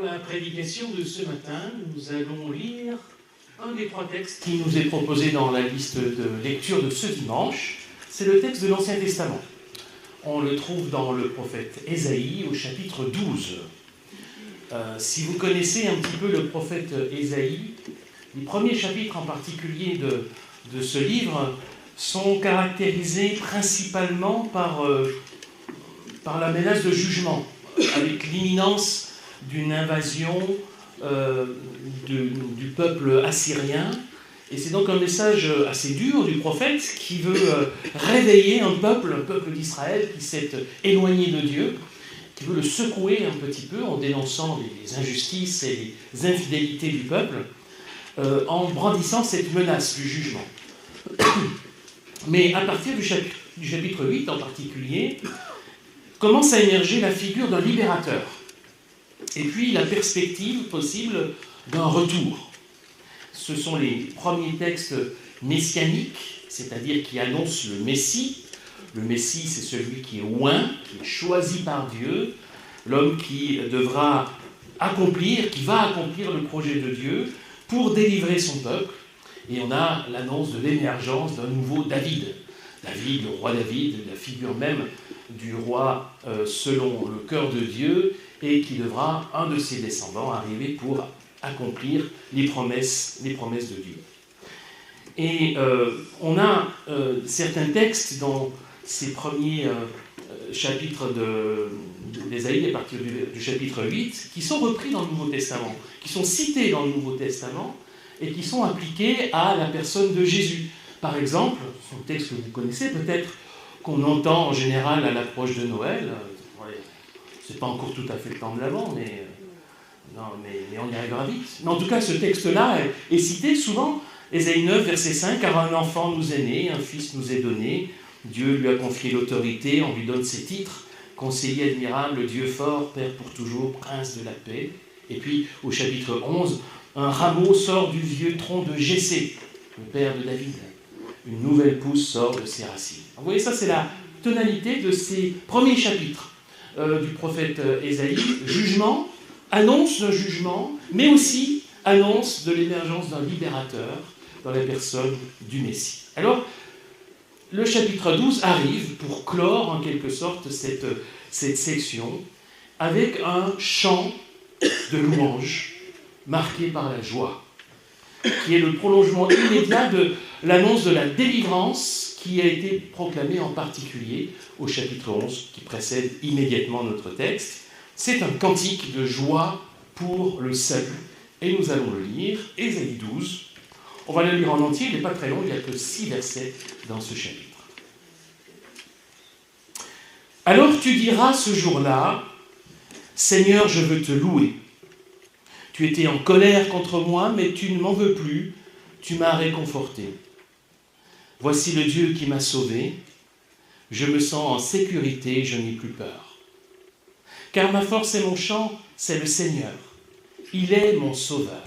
la prédication de ce matin, nous allons lire un des trois textes qui nous est proposé dans la liste de lecture de ce dimanche. C'est le texte de l'Ancien Testament. On le trouve dans le prophète Ésaïe au chapitre 12. Si vous connaissez un petit peu le prophète Ésaïe, les premiers chapitres en particulier de ce livre sont caractérisés principalement par la menace de jugement, avec l'imminence d'une invasion du peuple assyrien. Et c'est donc un message assez dur du prophète qui veut réveiller un peuple d'Israël qui s'est éloigné de Dieu, qui veut le secouer un petit peu en dénonçant les injustices et les infidélités du peuple, en brandissant cette menace du jugement. Mais à partir du chapitre 8 en particulier, commence à émerger la figure d'un libérateur, et puis la perspective possible d'un retour. Ce sont les premiers textes messianiques, c'est-à-dire qui annoncent le Messie. Le Messie, c'est celui qui est oint, qui est choisi par Dieu, l'homme qui va accomplir le projet de Dieu pour délivrer son peuple. Et on a l'annonce de l'émergence d'un nouveau David. David, le roi David, la figure même du roi selon le cœur de Dieu, et qui devra, un de ses descendants, arriver pour accomplir les promesses de Dieu. Et on a certains textes dans ces premiers chapitres d'Ésaïe, à partir du chapitre 8, qui sont repris dans le Nouveau Testament, qui sont cités dans le Nouveau Testament, et qui sont appliqués à la personne de Jésus. Par exemple, c'est un texte que vous connaissez peut-être, qu'on entend en général à l'approche de Noël. C'est pas encore tout à fait le temps de l'Avent, mais on y arrivera vite. Mais en tout cas, ce texte-là est cité souvent, Ésaïe 9, verset 5, « Car un enfant nous est né, un fils nous est donné, Dieu lui a confié l'autorité, on lui donne ses titres, conseiller admirable, Dieu fort, Père pour toujours, prince de la paix. » Et puis, au chapitre 11, « Un rameau sort du vieux tronc de Jessé, le père de David. Une nouvelle pousse sort de ses racines. » Vous voyez, ça c'est la tonalité de ces premiers chapitres du prophète Ésaïe. Jugement, annonce d'un jugement, mais aussi annonce de l'émergence d'un libérateur dans la personne du Messie. Alors, le chapitre 12 arrive pour clore en quelque sorte cette section avec un chant de louange marqué par la joie, qui est le prolongement immédiat de l'annonce de la délivrance qui a été proclamée en particulier au chapitre 11, qui précède immédiatement notre texte. C'est un cantique de joie pour le salut. Et nous allons le lire, Ésaïe 12. On va le lire en entier, il n'est pas très long, il n'y a que 6 versets dans ce chapitre. « Alors tu diras ce jour-là, Seigneur, je veux te louer. Tu étais en colère contre moi, mais tu ne m'en veux plus, tu m'as réconforté. Voici le Dieu qui m'a sauvé, je me sens en sécurité, je n'ai plus peur. Car ma force et mon chant, c'est le Seigneur, il est mon sauveur.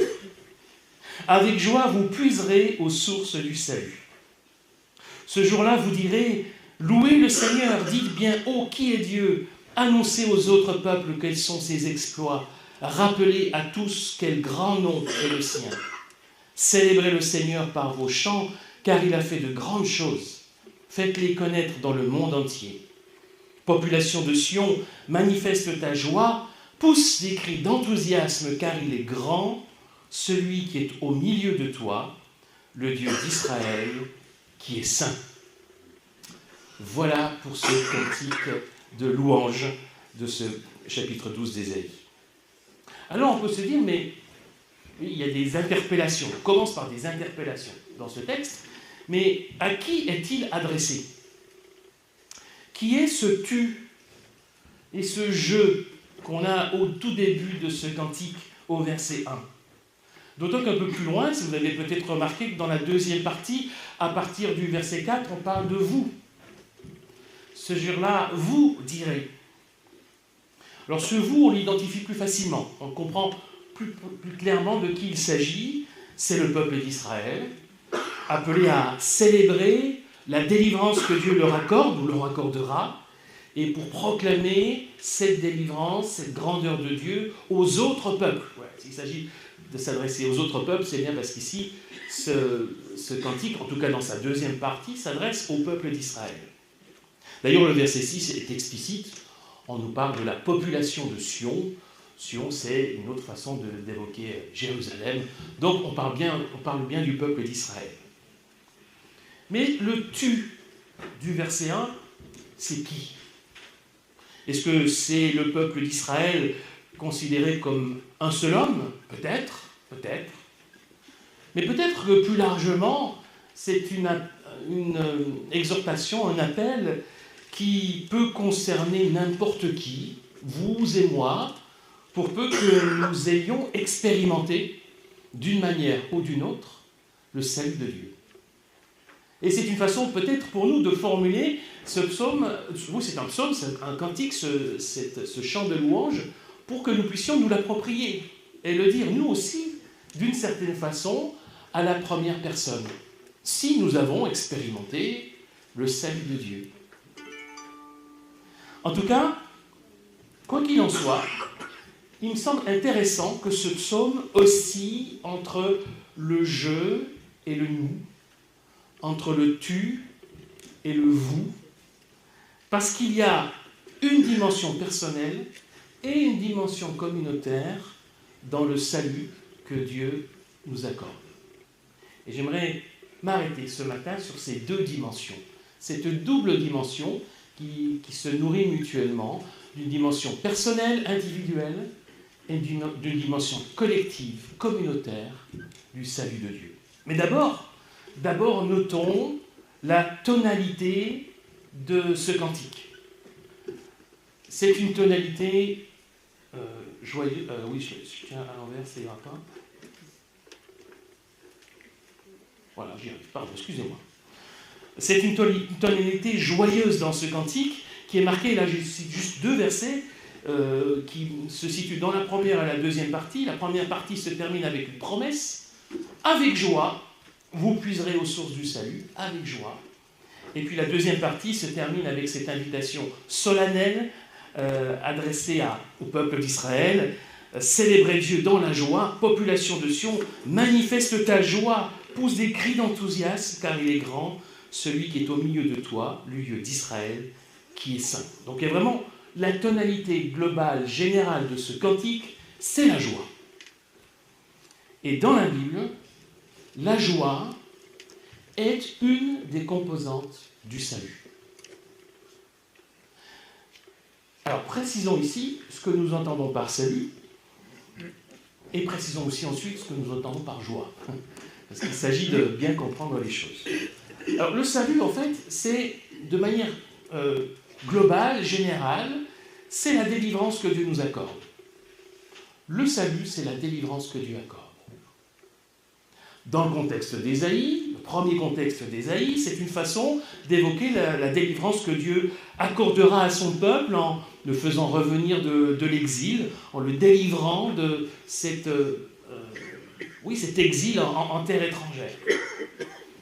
Avec joie, vous puiserez aux sources du salut. Ce jour-là, vous direz, louez le Seigneur, dites bien haut qui est Dieu, annoncez aux autres peuples quels sont ses exploits, rappelez à tous quel grand nom est le sien. Célébrez le Seigneur par vos chants, car il a fait de grandes choses. Faites-les connaître dans le monde entier. Population de Sion, manifeste ta joie, pousse des cris d'enthousiasme, car il est grand, celui qui est au milieu de toi, le Dieu d'Israël, qui est saint. » Voilà pour ce cantique de louange de ce chapitre 12 d'Ésaïe. Alors on peut se dire, mais il y a des interpellations. On commence par des interpellations dans ce texte, mais à qui est-il adressé? Qui est ce tu et ce je qu'on a au tout début de ce cantique au verset 1? D'autant qu'un peu plus loin, si vous avez peut-être remarqué que dans la deuxième partie, à partir du verset 4, on parle de vous. Ce jour-là, vous direz. Alors ce vous, on l'identifie plus facilement. On comprend plus clairement de qui il s'agit. C'est le peuple d'Israël, appelé à célébrer la délivrance que Dieu leur accorde ou leur accordera, et pour proclamer cette délivrance, cette grandeur de Dieu aux autres peuples. Ouais, s'il s'agit de s'adresser aux autres peuples, c'est bien parce qu'ici, ce cantique, en tout cas dans sa deuxième partie, s'adresse au peuple d'Israël. D'ailleurs, le verset 6 est explicite. On nous parle de la population de Sion. Sion, c'est une autre façon d'évoquer Jérusalem. Donc, on parle bien du peuple d'Israël. Mais le tu du verset 1, c'est qui? Est-ce que c'est le peuple d'Israël considéré comme un seul homme? Peut-être. Mais peut-être que plus largement, c'est une exhortation, un appel qui peut concerner n'importe qui, vous et moi, pour peu que nous ayons expérimenté, d'une manière ou d'une autre, le salut de Dieu. Et c'est une façon peut-être pour nous de formuler ce psaume, oui c'est un psaume, c'est un cantique, ce chant de louange, pour que nous puissions nous l'approprier et le dire nous aussi, d'une certaine façon, à la première personne, si nous avons expérimenté le salut de Dieu. En tout cas, quoi qu'il en soit, il me semble intéressant que ce psaume oscille entre le je et le nous, entre le tu et le vous, parce qu'il y a une dimension personnelle et une dimension communautaire dans le salut que Dieu nous accorde. Et j'aimerais m'arrêter ce matin sur ces deux dimensions, cette double dimension qui se nourrit mutuellement, d'une dimension personnelle, individuelle, et d'une dimension collective, communautaire, du salut de Dieu. Mais d'abord, notons la tonalité de ce cantique. C'est une tonalité joyeuse. Oui, je tiens à l'envers, ça ira pas. Voilà, j'y arrive. Pardon, excusez-moi. C'est une tonalité joyeuse dans ce cantique qui est marquée, là j'ai juste deux versets qui se situent dans la première et la deuxième partie. La première partie se termine avec une promesse. Avec joie, vous puiserez aux sources du salut, avec joie. Et puis la deuxième partie se termine avec cette invitation solennelle adressée au peuple d'Israël. Célébrez Dieu dans la joie, population de Sion, manifeste ta joie, pousse des cris d'enthousiasme, car il est grand, celui qui est au milieu de toi, le Dieu d'Israël, qui est saint. Donc il y a vraiment la tonalité globale, générale de ce cantique, c'est la joie. Et dans la Bible, la joie est une des composantes du salut. Alors précisons ici ce que nous entendons par salut, et précisons aussi ensuite ce que nous entendons par joie, parce qu'il s'agit de bien comprendre les choses. Alors le salut, en fait, c'est de manière globale, générale, c'est la délivrance que Dieu nous accorde. Le salut, c'est la délivrance que Dieu accorde. Dans le contexte d'Ésaïe, le premier contexte d'Ésaïe, c'est une façon d'évoquer la délivrance que Dieu accordera à son peuple en le faisant revenir de l'exil, en le délivrant de cet exil en terre étrangère.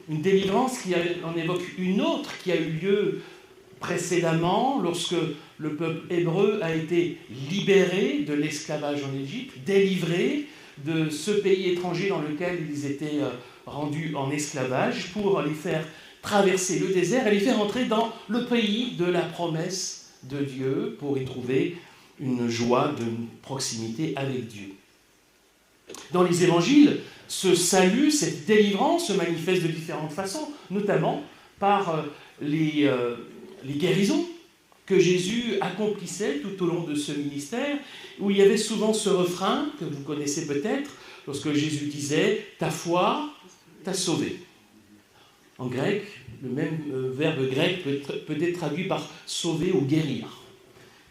Une délivrance qui en évoque une autre qui a eu lieu précédemment, lorsque le peuple hébreu a été libéré de l'esclavage en Égypte, délivré de ce pays étranger dans lequel ils étaient rendus en esclavage, pour les faire traverser le désert et les faire entrer dans le pays de la promesse de Dieu, pour y trouver une joie de proximité avec Dieu. Dans les évangiles, ce salut, cette délivrance se manifeste de différentes façons, notamment par les guérisons que Jésus accomplissait tout au long de ce ministère, où il y avait souvent ce refrain que vous connaissez peut-être, lorsque Jésus disait « ta foi t'a sauvé ». En grec, le même verbe grec peut être traduit par « sauver » ou « guérir ».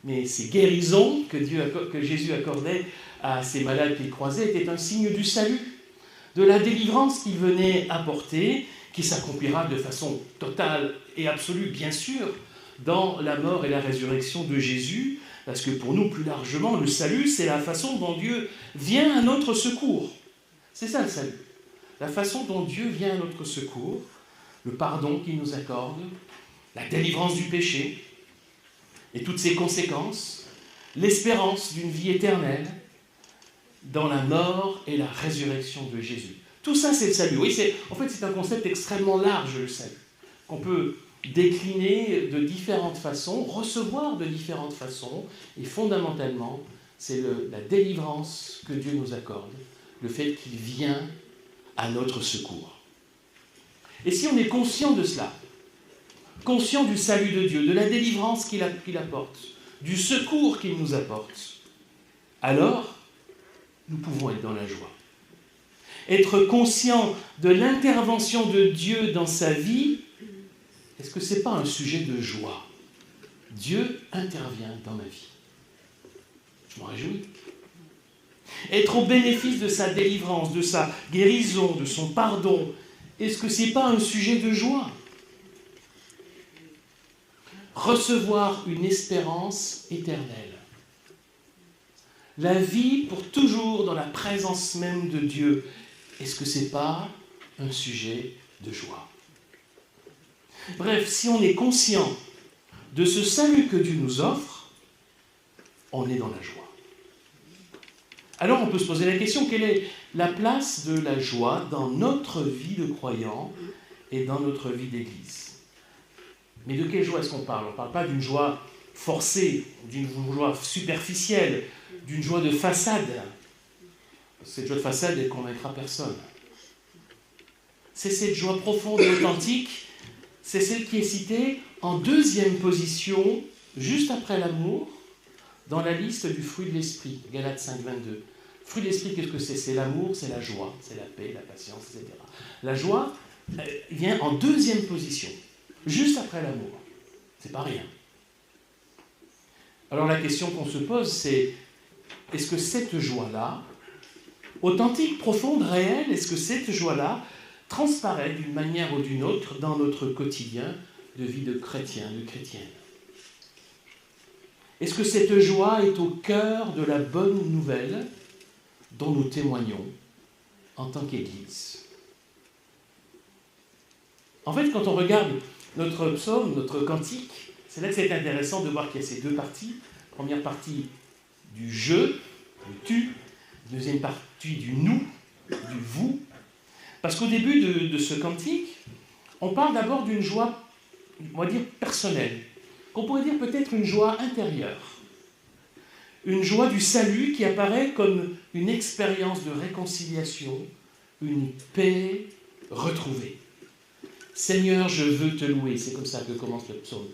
Mais ces guérisons que Jésus accordait à ces malades qu'il croisait étaient un signe du salut, de la délivrance qu'il venait apporter, qui s'accomplira de façon totale et absolue, bien sûr, dans la mort et la résurrection de Jésus, parce que pour nous, plus largement, le salut, c'est la façon dont Dieu vient à notre secours. C'est ça le salut. La façon dont Dieu vient à notre secours, le pardon qu'il nous accorde, la délivrance du péché, et toutes ses conséquences, l'espérance d'une vie éternelle dans la mort et la résurrection de Jésus. Tout ça, c'est le salut. Oui, en fait, c'est un concept extrêmement large, le salut, qu'on peut décliner de différentes façons, recevoir de différentes façons, et fondamentalement, c'est la délivrance que Dieu nous accorde, le fait qu'il vient à notre secours. Et si on est conscient de cela, conscient du salut de Dieu, de la délivrance qu'il apporte, du secours qu'il nous apporte, alors nous pouvons être dans la joie. Être conscient de l'intervention de Dieu dans sa vie, est-ce que ce n'est pas un sujet de joie? Dieu intervient dans ma vie. Je m'en réjouis. Être au bénéfice de sa délivrance, de sa guérison, de son pardon, est-ce que ce n'est pas un sujet de joie? Recevoir une espérance éternelle. La vie pour toujours dans la présence même de Dieu, est-ce que ce n'est pas un sujet de joie? Bref, si on est conscient de ce salut que Dieu nous offre, on est dans la joie. Alors on peut se poser la question, quelle est la place de la joie dans notre vie de croyant et dans notre vie d'église? Mais de quelle joie est-ce qu'on parle? On ne parle pas d'une joie forcée, d'une joie superficielle, d'une joie de façade. Cette joie de façade, elle ne convaincra personne. C'est cette joie profonde et authentique, c'est celle qui est citée en deuxième position, juste après l'amour, dans la liste du fruit de l'esprit, Galates 5, 22. Fruit de l'esprit, qu'est-ce que c'est? C'est l'amour, c'est la joie, c'est la paix, la patience, etc. La joie vient en deuxième position, juste après l'amour. C'est pas rien. Alors la question qu'on se pose, c'est est-ce que cette joie-là, authentique, profonde, réelle, est-ce que cette joie-là transparaît d'une manière ou d'une autre dans notre quotidien de vie de chrétien, de chrétienne? Est-ce que cette joie est au cœur de la bonne nouvelle dont nous témoignons en tant qu'Église? En fait, quand on regarde notre psaume, notre cantique, c'est là que c'est intéressant de voir qu'il y a ces deux parties. Première partie du je, du tu, deuxième partie du nous, du vous. Parce qu'au début de ce cantique, on parle d'abord d'une joie, on va dire, personnelle, qu'on pourrait dire peut-être une joie intérieure. Une joie du salut qui apparaît comme une expérience de réconciliation, une paix retrouvée. Seigneur, je veux te louer. C'est comme ça que commence le psaume,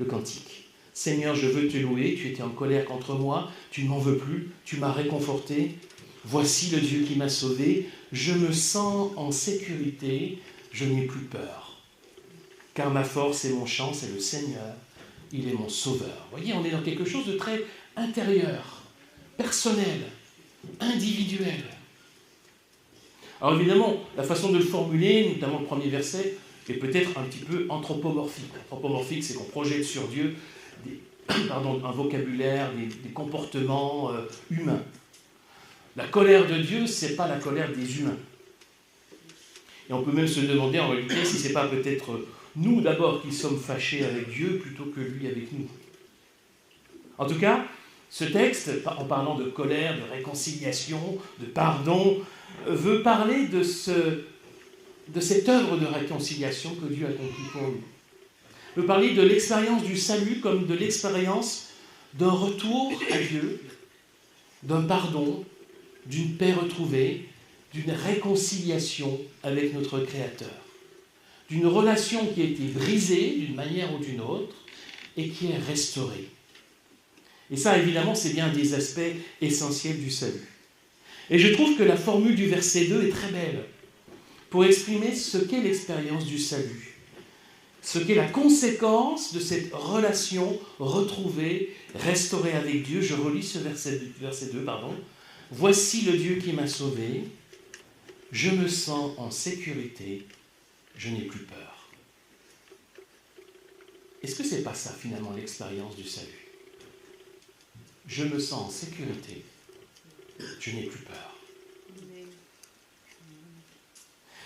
le cantique. Seigneur, je veux te louer. Tu étais en colère contre moi. Tu ne m'en veux plus. Tu m'as réconforté. Voici le Dieu qui m'a sauvé. Je me sens en sécurité. Je n'ai plus peur. Car ma force et mon chant, c'est le Seigneur. Il est mon sauveur. Vous voyez, on est dans quelque chose de très intérieur, personnel, individuel. Alors évidemment, la façon de le formuler, notamment le premier verset, est peut-être un petit peu anthropomorphique. Anthropomorphique, c'est qu'on projette sur Dieu un vocabulaire, des comportements humains. La colère de Dieu, ce n'est pas la colère des humains. Et on peut même se demander en réalité si ce n'est pas peut-être nous d'abord qui sommes fâchés avec Dieu plutôt que lui avec nous. En tout cas, ce texte, en parlant de colère, de réconciliation, de pardon, veut parler de cette œuvre de réconciliation que Dieu accomplit pour nous. Veut parler de l'expérience du salut comme de l'expérience d'un retour à Dieu, d'un pardon, d'une paix retrouvée, d'une réconciliation avec notre Créateur, d'une relation qui a été brisée d'une manière ou d'une autre et qui est restaurée. Et ça, évidemment, c'est bien des aspects essentiels du salut. Et je trouve que la formule du verset 2 est très belle pour exprimer ce qu'est l'expérience du salut, ce qu'est la conséquence de cette relation retrouvée, restaurée avec Dieu. Je relis ce verset 2. Voici le Dieu qui m'a sauvé, je me sens en sécurité, je n'ai plus peur. Est-ce que ce n'est pas ça, finalement, l'expérience du salut? Je me sens en sécurité, je n'ai plus peur.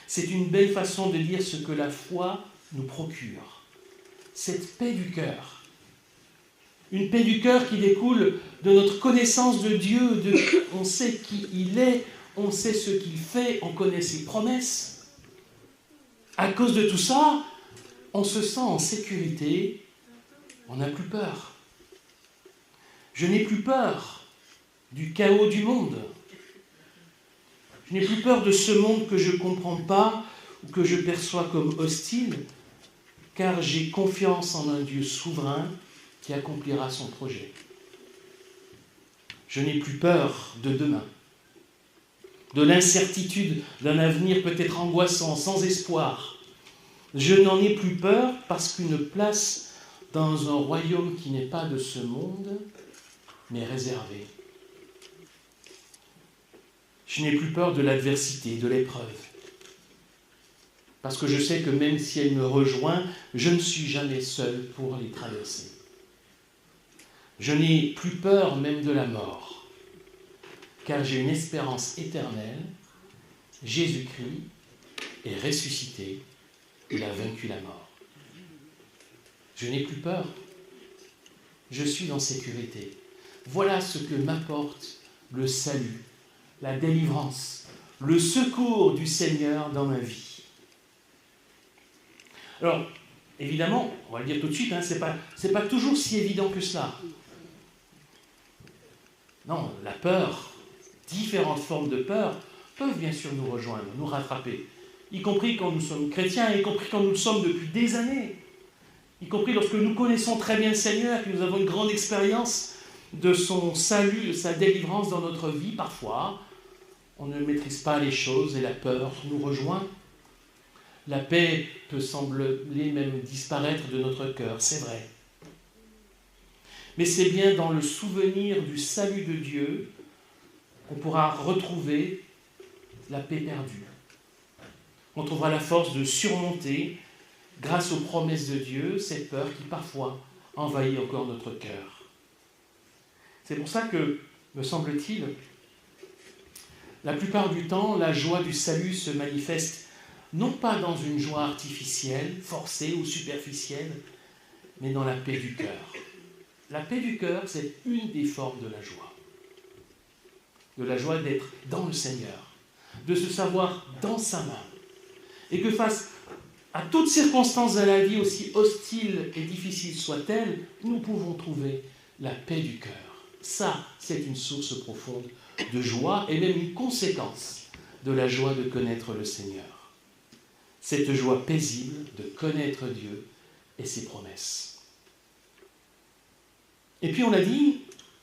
C'est une belle façon de dire ce que la foi nous procure. Cette paix du cœur, Une paix du cœur qui découle de notre connaissance de Dieu, on sait qui il est, on sait ce qu'il fait, on connaît ses promesses. À cause de tout ça, on se sent en sécurité, on n'a plus peur. Je n'ai plus peur du chaos du monde. Je n'ai plus peur de ce monde que je ne comprends pas ou que je perçois comme hostile, car j'ai confiance en un Dieu souverain qui accomplira son projet. Je n'ai plus peur de demain, de l'incertitude d'un avenir peut-être angoissant, sans espoir. Je n'en ai plus peur parce qu'une place dans un royaume qui n'est pas de ce monde m'est réservée. Je n'ai plus peur de l'adversité, de l'épreuve. Parce que je sais que même si elle me rejoint, je ne suis jamais seul pour les traverser. Je n'ai plus peur même de la mort, car j'ai une espérance éternelle. Jésus-Christ est ressuscité, il a vaincu la mort. Je n'ai plus peur, je suis en sécurité. Voilà ce que m'apporte le salut, la délivrance, le secours du Seigneur dans ma vie. Alors, évidemment, on va le dire tout de suite, c'est pas toujours si évident que cela. Non, la peur, différentes formes de peur, peuvent bien sûr nous rejoindre, nous rattraper, y compris quand nous sommes chrétiens, y compris quand nous le sommes depuis des années, y compris lorsque nous connaissons très bien le Seigneur, que nous avons une grande expérience de son salut, de sa délivrance dans notre vie. Parfois, on ne maîtrise pas les choses et la peur nous rejoint. La paix peut sembler même disparaître de notre cœur, c'est vrai. Mais c'est bien dans le souvenir du salut de Dieu qu'on pourra retrouver la paix perdue. On trouvera la force de surmonter, grâce aux promesses de Dieu, cette peur qui parfois envahit encore notre cœur. C'est pour ça que, me semble-t-il, la plupart du temps, la joie du salut se manifeste non pas dans une joie artificielle, forcée ou superficielle, mais dans la paix du cœur. La paix du cœur, c'est une des formes de la joie. De la joie d'être dans le Seigneur, de se savoir dans sa main. Et que face à toutes circonstances de la vie, aussi hostiles et difficiles soient-elles, nous pouvons trouver la paix du cœur. Ça, c'est une source profonde de joie et même une conséquence de la joie de connaître le Seigneur. Cette joie paisible de connaître Dieu et ses promesses. Et puis on l'a dit,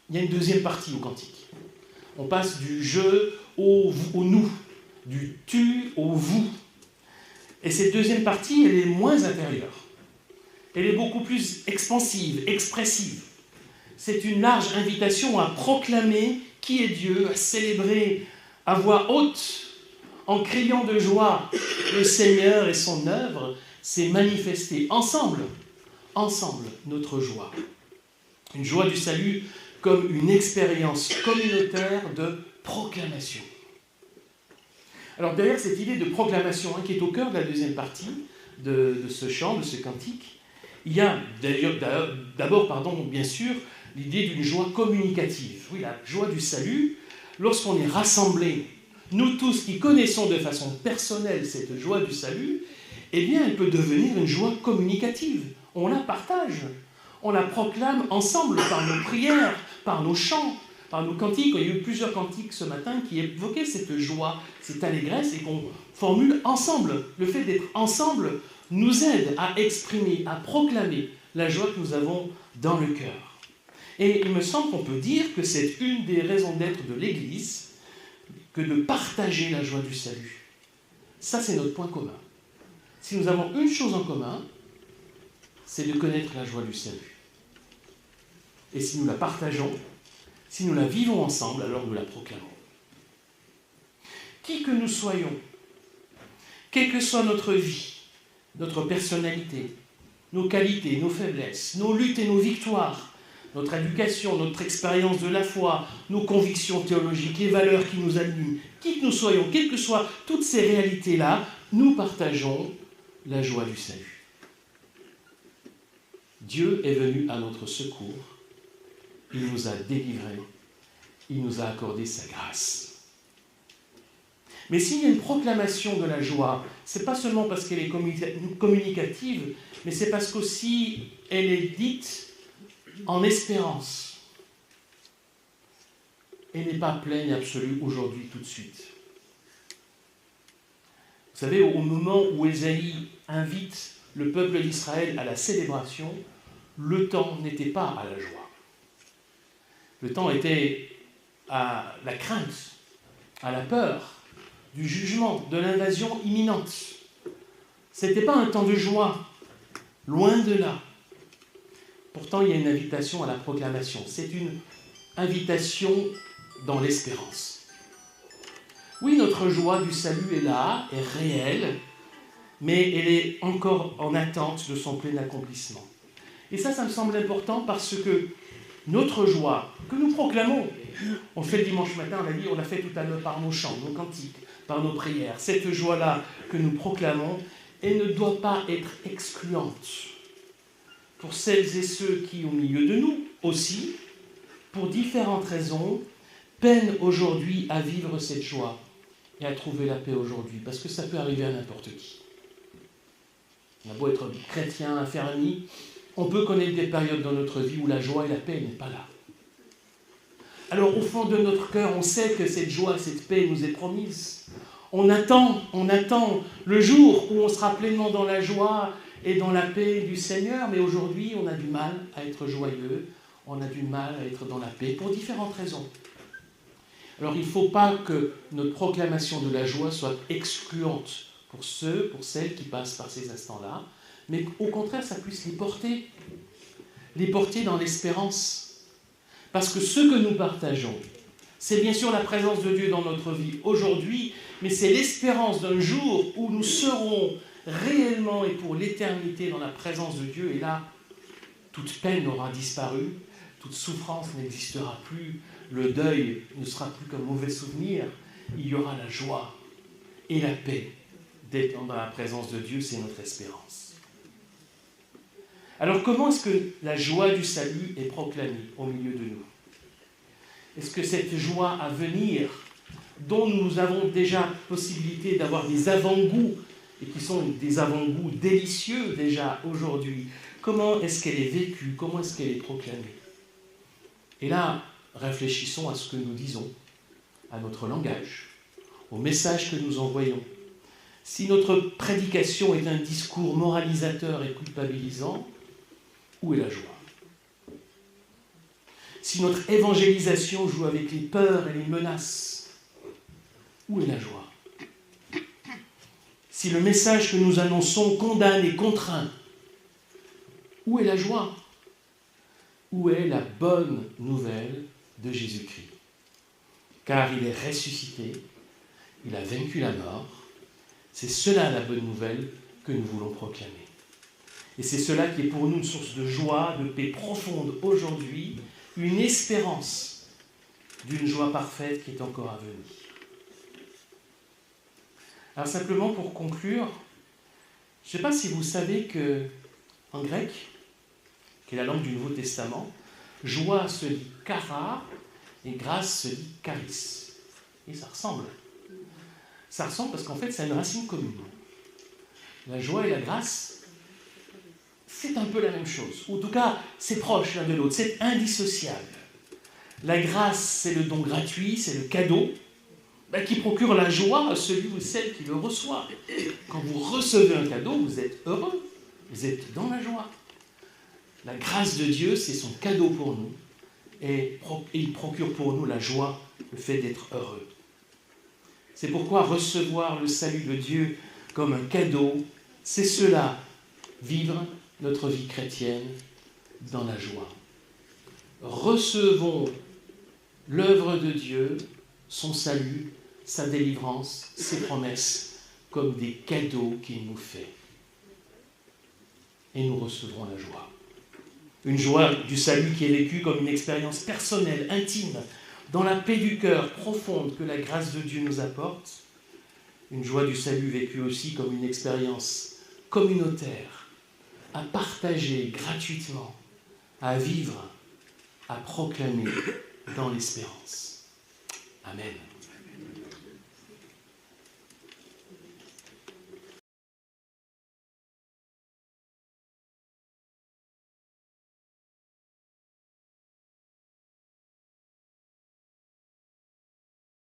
il y a une deuxième partie au cantique. On passe du je au nous, du tu au vous. Et cette deuxième partie, elle est moins intérieure. Elle est beaucoup plus expansive, expressive. C'est une large invitation à proclamer qui est Dieu, à célébrer à voix haute, en criant de joie le Seigneur et son œuvre, c'est manifester ensemble notre joie. Une joie du salut comme une expérience communautaire de proclamation. Alors derrière cette idée de proclamation qui est au cœur de la deuxième partie de ce chant, de ce cantique, il y a d'abord, bien sûr, l'idée d'une joie communicative. Oui, la joie du salut, lorsqu'on est rassemblés, nous tous qui connaissons de façon personnelle cette joie du salut, eh bien, elle peut devenir une joie communicative. On la partage, on la proclame ensemble par nos prières, par nos chants, par nos cantiques. Il y a eu plusieurs cantiques ce matin qui évoquaient cette joie, cette allégresse et qu'on formule ensemble. Le fait d'être ensemble nous aide à exprimer, à proclamer la joie que nous avons dans le cœur. Et il me semble qu'on peut dire que c'est une des raisons d'être de l'Église que de partager la joie du salut. Ça, c'est notre point commun. Si nous avons une chose en commun, c'est de connaître la joie du salut. Et si nous la partageons, si nous la vivons ensemble, alors nous la proclamons. Qui que nous soyons, quelle que soit notre vie, notre personnalité, nos qualités, nos faiblesses, nos luttes et nos victoires, notre éducation, notre expérience de la foi, nos convictions théologiques, les valeurs qui nous animent, qui que nous soyons, quelles que soient toutes ces réalités-là, nous partageons la joie du salut. Dieu est venu à notre secours il nous a délivrés, il nous a accordé sa grâce. Mais s'il y a une proclamation de la joie, ce n'est pas seulement parce qu'elle est communicative, mais c'est parce qu'aussi elle est dite en espérance. Elle n'est pas pleine et absolue aujourd'hui, tout de suite. Vous savez, au moment où Ésaïe invite le peuple d'Israël à la célébration, le temps n'était pas à la joie. Le temps était à la crainte, à la peur, du jugement, de l'invasion imminente. Ce n'était pas un temps de joie, loin de là. Pourtant, il y a une invitation à la proclamation. C'est une invitation dans l'espérance. Oui, notre joie du salut est là, est réelle, mais elle est encore en attente de son plein accomplissement. Et ça me semble important parce que notre joie, que nous proclamons, on le fait le dimanche matin, on l'a fait tout à l'heure par nos chants, nos cantiques, par nos prières, cette joie-là que nous proclamons, elle ne doit pas être excluante pour celles et ceux qui, au milieu de nous aussi, pour différentes raisons, peinent aujourd'hui à vivre cette joie et à trouver la paix aujourd'hui, parce que ça peut arriver à n'importe qui. On a beau être chrétien, affermi, on peut connaître des périodes dans notre vie où la joie et la paix n'est pas là. Alors au fond de notre cœur, on sait que cette joie, cette paix nous est promise. On attend le jour où on sera pleinement dans la joie et dans la paix du Seigneur, mais aujourd'hui, on a du mal à être joyeux, on a du mal à être dans la paix pour différentes raisons. Alors il ne faut pas que notre proclamation de la joie soit excluante pour ceux, pour celles qui passent par ces instants-là, mais au contraire, ça puisse les porter dans l'espérance. Parce que ce que nous partageons, c'est bien sûr la présence de Dieu dans notre vie aujourd'hui, mais c'est l'espérance d'un jour où nous serons réellement et pour l'éternité dans la présence de Dieu, et là, toute peine aura disparu, toute souffrance n'existera plus, le deuil ne sera plus qu'un mauvais souvenir, il y aura la joie et la paix d'être dans la présence de Dieu, c'est notre espérance. Alors comment est-ce que la joie du salut est proclamée au milieu de nous? Est-ce que cette joie à venir, dont nous avons déjà possibilité d'avoir des avant-goûts, et qui sont des avant-goûts délicieux déjà aujourd'hui, comment est-ce qu'elle est vécue? Comment est-ce qu'elle est proclamée? Et là, réfléchissons à ce que nous disons, à notre langage, au message que nous envoyons. Si notre prédication est un discours moralisateur et culpabilisant, où est la joie? Si notre évangélisation joue avec les peurs et les menaces, où est la joie? Si le message que nous annonçons condamne et contraint, où est la joie? Où est la bonne nouvelle de Jésus-Christ? Car il est ressuscité, il a vaincu la mort. C'est cela la bonne nouvelle que nous voulons proclamer. Et c'est cela qui est pour nous une source de joie, de paix profonde aujourd'hui, une espérance d'une joie parfaite qui est encore à venir. Alors simplement pour conclure, je ne sais pas si vous savez qu'en grec, qui est la langue du Nouveau Testament, joie se dit chara et grâce se dit charis. Et ça ressemble. Ça ressemble parce qu'en fait, c'est une racine commune. La joie et la grâce, c'est un peu la même chose. Ou en tout cas, c'est proche l'un de l'autre, c'est indissociable. La grâce, c'est le don gratuit, c'est le cadeau qui procure la joie à celui ou celle qui le reçoit. Quand vous recevez un cadeau, vous êtes heureux, vous êtes dans la joie. La grâce de Dieu, c'est son cadeau pour nous, et il procure pour nous la joie, le fait d'être heureux. C'est pourquoi recevoir le salut de Dieu comme un cadeau, c'est cela, vivre notre vie chrétienne dans la joie. Recevons l'œuvre de Dieu, son salut, sa délivrance, ses promesses, comme des cadeaux qu'il nous fait. Et nous recevrons la joie. Une joie du salut qui est vécue comme une expérience personnelle, intime, dans la paix du cœur profonde que la grâce de Dieu nous apporte. Une joie du salut vécue aussi comme une expérience communautaire, à partager gratuitement, à vivre à proclamer dans l'espérance. Amen.